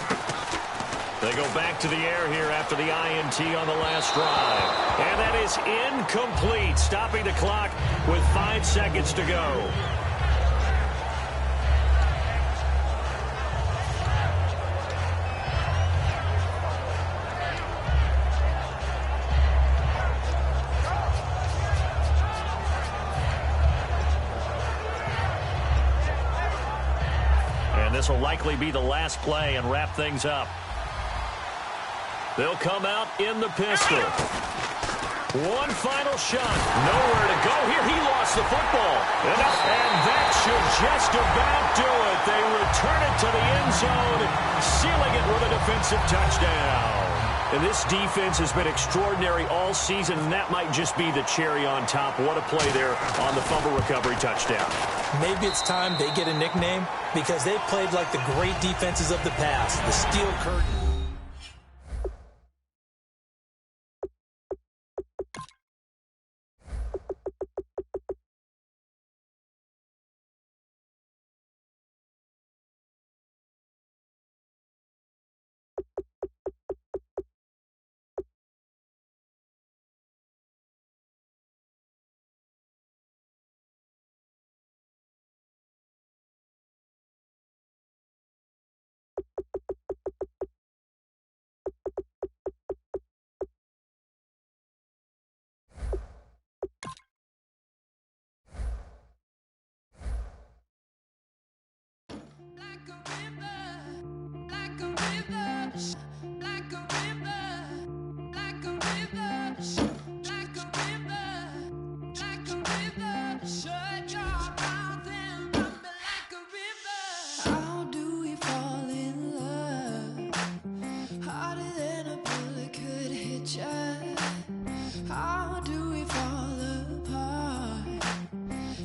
They go back to the air here after the INT on the last drive. And that is incomplete, stopping the clock with 5 seconds to go. And this will likely be the last play and wrap things up. They'll come out in the pistol. One final shot. Nowhere to go here. He lost the football. And that should just about do it. They return it to the end zone, sealing it with a defensive touchdown. And this defense has been extraordinary all season, and that might just be the cherry on top. What a play there on the fumble recovery touchdown. Maybe it's time they get a nickname because they played like the great defenses of the past, the Steel Curtain.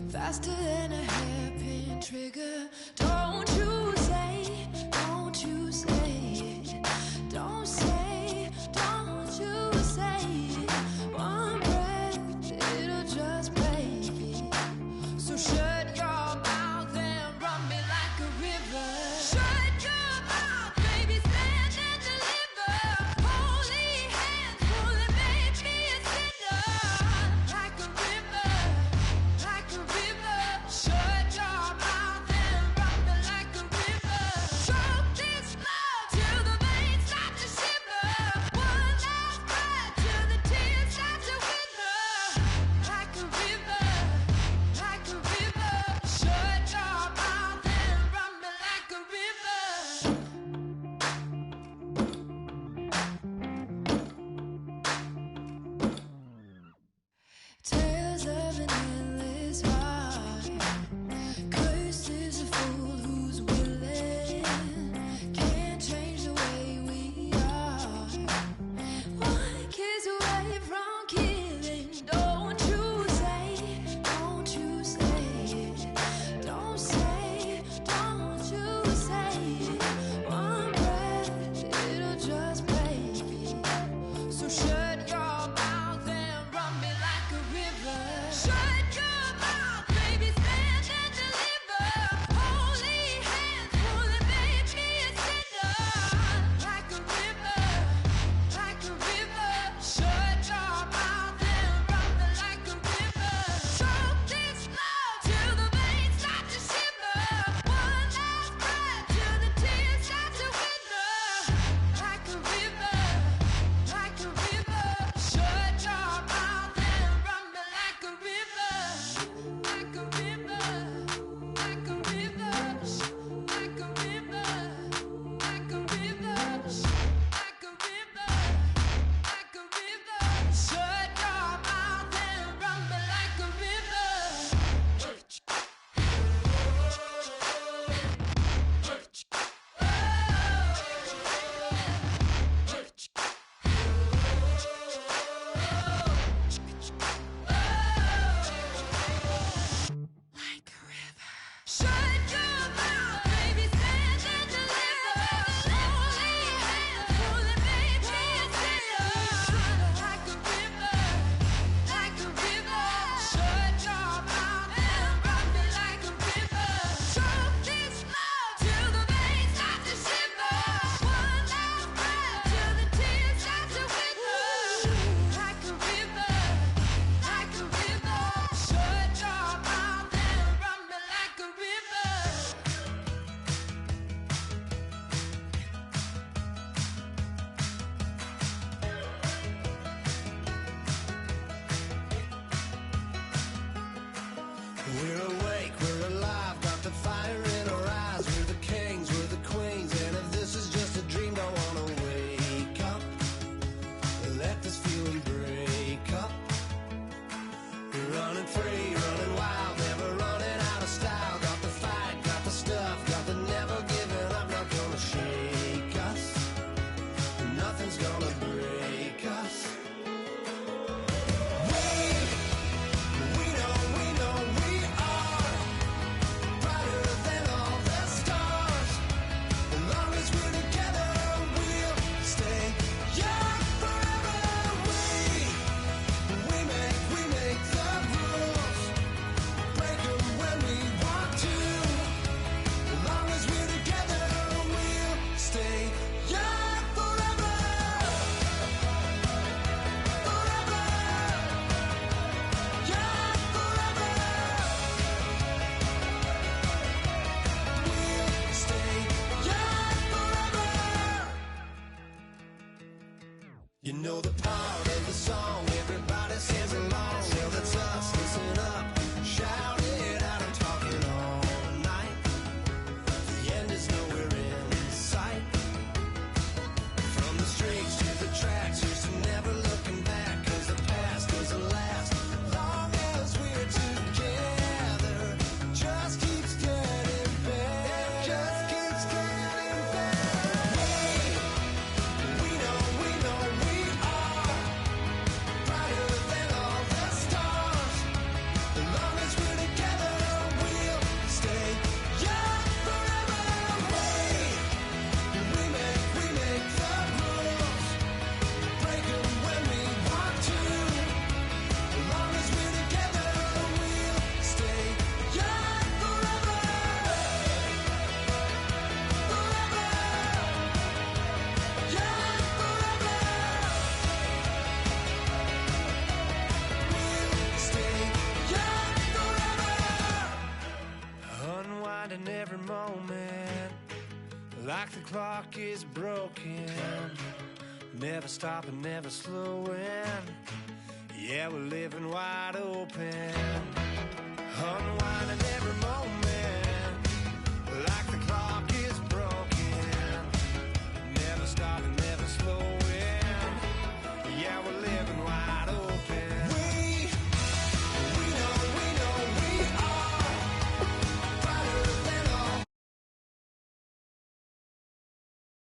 Faster than a hairpin trigger. Don't you say it. Don't you say it. Unwinding every moment, like the clock is broken. Never stopping, never slowing. Yeah, we're living wide open. Unwinding every moment,